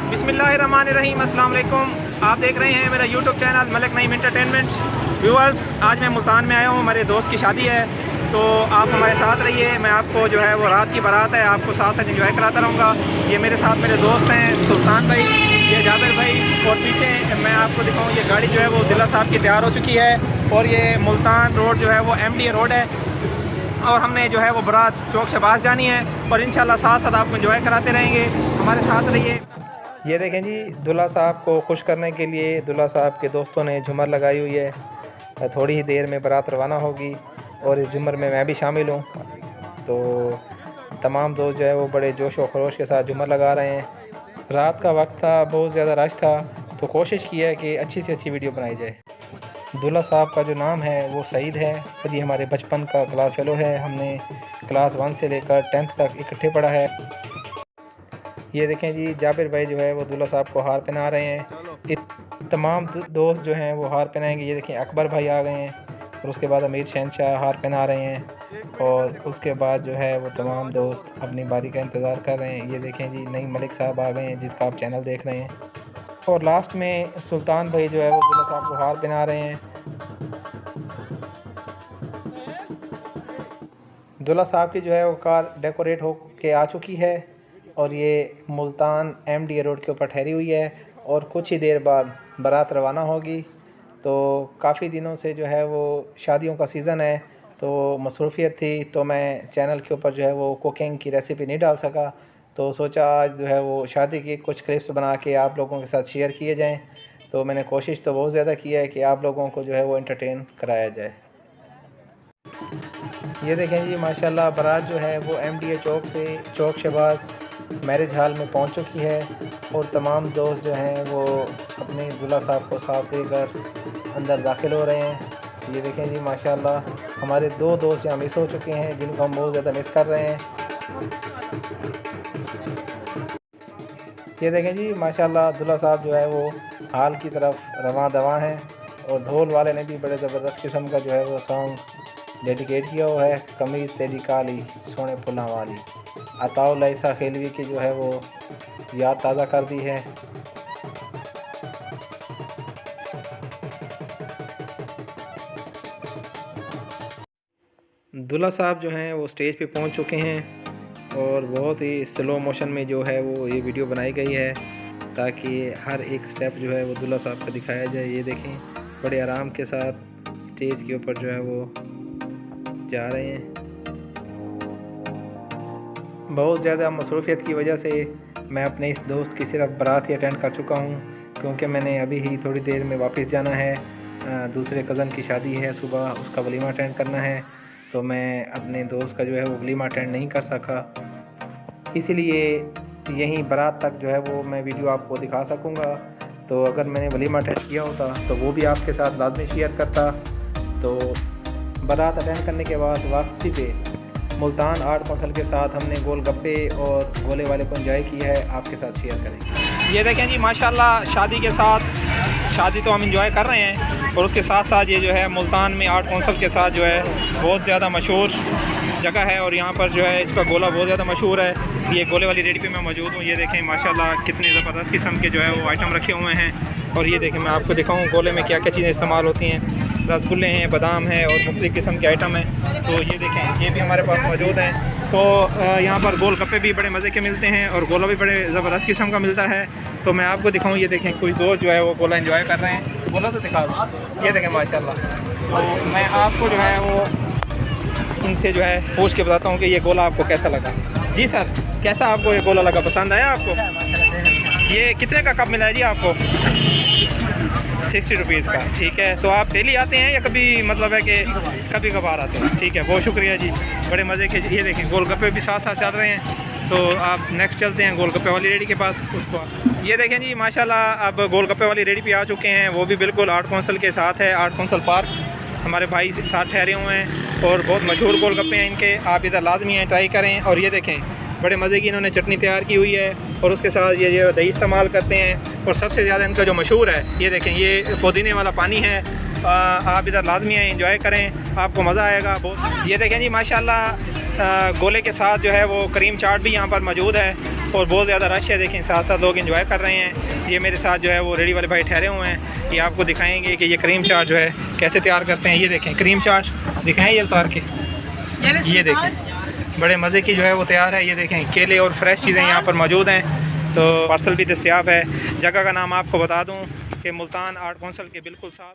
बिस्मिल्लाहिर्रहमानिर्रहीम, अस्सलाम वालेकुम। आप देख रहे हैं मेरा YouTube channel Malik Naeem entertainment. Viewers, आज मैं मुल्तान में आया हूँ, मेरे दोस्त की शादी है, तो आप हमारे साथ रहिए। मैं आपको जो है वो रात की बारात है, आपको साथ साथ एंजॉय कराता रहूँगा। ये मेरे साथ मेरे दोस्त हैं सुल्तान भाई, ये जाबिर भाई, और पीछे मैं आपको दिखाऊँ ये गाड़ी जो है वो दिल्ला साहब की तैयार हो चुकी है। और ये मुल्तान रोड जो है वो MDA रोड है, और हमने जो है वो बारात चौक शहबाज जानी है, और इंशाल्लाह साथ साथ आपको एंजॉय कराते रहेंगे। हमारे साथ रहिए। ये देखें जी, दूल्हा साहब को खुश करने के लिए दूल्हा साहब के दोस्तों ने झूमर लगाई हुई है। थोड़ी ही देर में बारात रवाना होगी और इस झूमर में मैं भी शामिल हूँ। तो तमाम दोस्त जो है वो बड़े जोश व खरोश के साथ झूमर लगा रहे हैं। रात का वक्त था, बहुत ज़्यादा रश था, तो कोशिश की है कि अच्छी से अच्छी वीडियो बनाई जाए। दूल्हा साहब का जो नाम है वो सईद है, और ये हमारे बचपन का क्लास फेलो है। हमने क्लास 1 से लेकर 10th तक इकट्ठे पढ़ा है। ये देखें जी, जाबिर भाई जो है वो दूल्हा साहब को हार पहना रहे हैं। तमाम दोस्त जो हैं वो हार पहनाएंगे। ये देखें, अकबर भाई आ गए हैं, और उसके बाद अमीर शहनशाह हार पहना रहे हैं, और उसके बाद जो है वो तमाम दोस्त अपनी बारी का इंतज़ार कर रहे हैं। ये देखें जी, नईम मलिक साहब आ गए हैं, जिसका आप चैनल देख रहे हैं। और लास्ट में सुल्तान भाई जो है वो दूल्हा साहब को हार पहना रहे हैं। दूल्हा साहब की जो है वो कार डेकोरेट हो के आ चुकी है, और ये मुल्तान MDA रोड के ऊपर ठहरी हुई है, और कुछ ही देर बाद बारात रवाना होगी। तो काफ़ी दिनों से जो है वो शादियों का सीज़न है, तो मसरूफ़ियत थी, तो मैं चैनल के ऊपर जो है वो कुकिंग की रेसिपी नहीं डाल सका। तो सोचा आज जो है वो शादी की कुछ क्लिप्स बना के आप लोगों के साथ शेयर किए जाएं। तो मैंने कोशिश तो बहुत ज़्यादा की है कि आप लोगों को जो है वो एंटरटेन कराया जाए। ये देखें जी, माशाल्लाह बारात जो है वो MDA चौक से चौक शहबाज मैरिज हॉल में पहुंच चुकी है, और तमाम दोस्त जो हैं वो अपने दूल्हा साहब को साथ लेकर अंदर दाखिल हो रहे हैं। ये देखें जी, माशाल्लाह हमारे 2 दोस्त यहाँ मिस हो चुके हैं, जिनको हम बहुत ज़्यादा मिस कर रहे हैं। ये देखें जी, माशाल्लाह दूल्हा साहब जो है वो हाल की तरफ रवां दवां हैं, और ढोल वाले ने भी बड़े ज़बरदस्त किस्म का जो है वो सॉन्ग डेडिकेट किया हुआ है। कमीज़ तेरी काली सोने फुल्लां वाली, अताउल ऐसा खेलवी की जो है वो याद ताज़ा कर दी है। दूल्हा साहब जो हैं वो स्टेज पे पहुंच चुके हैं, और बहुत ही स्लो मोशन में जो है वो ये वीडियो बनाई गई है, ताकि हर एक स्टेप जो है वो दूल्हा साहब का दिखाया जाए। ये देखें, बड़े आराम के साथ स्टेज के ऊपर जो है वो जा रहे हैं। बहुत ज़्यादा मसरूफ़ियत की वजह से मैं अपने इस दोस्त की सिर्फ बारात ही अटेंड कर चुका हूँ, क्योंकि मैंने अभी ही थोड़ी देर में वापस जाना है। दूसरे कज़न की शादी है, सुबह उसका वलीमा अटेंड करना है, तो मैं अपने दोस्त का जो है वो वलीमा अटेंड नहीं कर सका। इसीलिए यहीं बारात तक जो है वो मैं वीडियो आपको दिखा सकूँगा। तो अगर मैंने वलीमा अटेंड किया होता तो वो भी आपके साथ लाजमी शेयर करता। तो बारात अटेंड करने के बाद वापसी पे मुल्तान आर्ट कौंसल के साथ हमने गोलगप्पे और गोले वाले को एंजॉय किया है, आपके साथ शेयर करेंगे। ये देखें जी, माशाल्लाह शादी के साथ शादी तो हम एंजॉय कर रहे हैं, और उसके साथ साथ ये जो है मुल्तान में आर्ट कौंसल के साथ जो है बहुत ज़्यादा मशहूर जगह है, और यहाँ पर जो है इसका गोला बहुत ज़्यादा मशहूर है। ये गोले वाली रेडी पे मैं मौजूद हूँ। ये देखें माशाल्लाह कितने ज़बरदस्त किस्म के जो है वो आइटम रखे हुए हैं, और ये देखें मैं आपको दिखाऊँ गोले में क्या क्या चीज़ें इस्तेमाल होती हैं। रसगुल्ले हैं, बादाम है, और मुख्तलिफ़ किस्म के आइटम हैं। तो ये देखें, ये भी हमारे पास मौजूद हैं। तो यहाँ पर गोलगप्पे भी बड़े मज़े के मिलते हैं, और गोला भी बड़े ज़बरदस्त किस्म का मिलता है। तो मैं आपको दिखाऊँ, ये देखें कुछ दोस्त जो है वो गोला एंजॉय कर रहे हैं। गोला तो दिखा दो, ये देखें माशाल्लाह। तो मैं आपको जो है वो इनसे जो है पूछ के बताता हूँ कि ये गोला आपको कैसा लगा। जी सर, कैसा आपको ये गोला लगा, पसंद आया आपको? ये कितने का कप मिला है जी आपको? 60 रुपीज़ का। ठीक है, तो आप डेली आते हैं या कभी मतलब है कि कभी कभार आते हैं? ठीक है, बहुत शुक्रिया जी, बड़े मज़े के। ये देखें गोलगप्पे भी साथ साथ चल रहे हैं, तो आप नेक्स्ट चलते हैं गोलगप्पे वाली रेडी के पास उसको। ये देखें जी, माशाल्लाह अब गोलगप्पे वाली रेडी पे आ चुके हैं, वो भी बिल्कुल आर्ट कौंसल के साथ है। आर्ट कौंसल पार्क हमारे भाई साथ ठहरे हुए हैं, और बहुत मशहूर गोलगप्पे हैं इनके, आप इधर लाजमी हैं ट्राई करें। और ये देखें बड़े मज़े की इन्होंने चटनी तैयार की हुई है, और उसके साथ ये जो दही इस्तेमाल करते हैं, और सबसे ज़्यादा इनका जो मशहूर है, ये देखें ये पुदीने वाला पानी है। आप इधर लाजमी हैं, एंजॉय करें, आपको मज़ा आएगा बहुत। ये देखें जी, माशाल्लाह गोले के साथ जो है वो क्रीम चाट भी यहाँ पर मौजूद है, और बहुत ज़्यादा रश है। देखें साथ साथ लोग एंजॉय कर रहे हैं। ये मेरे साथ जो है वो रेडी वाले भाई ठहरे हुए हैं, ये आपको दिखाएंगे कि ये क्रीम चाट जो है कैसे तैयार करते हैं। ये देखें क्रीम चाट दिखाएं ये उतार के, ये देखें बड़े मज़े की जो है वो तैयार है। ये देखें केले और फ्रेश चीज़ें यहाँ पर मौजूद हैं, तो पार्सल भी दस्तयाब है। जगह का नाम आपको बता दूँ कि मुल्तान आर्ट कौंसल के बिल्कुल साथ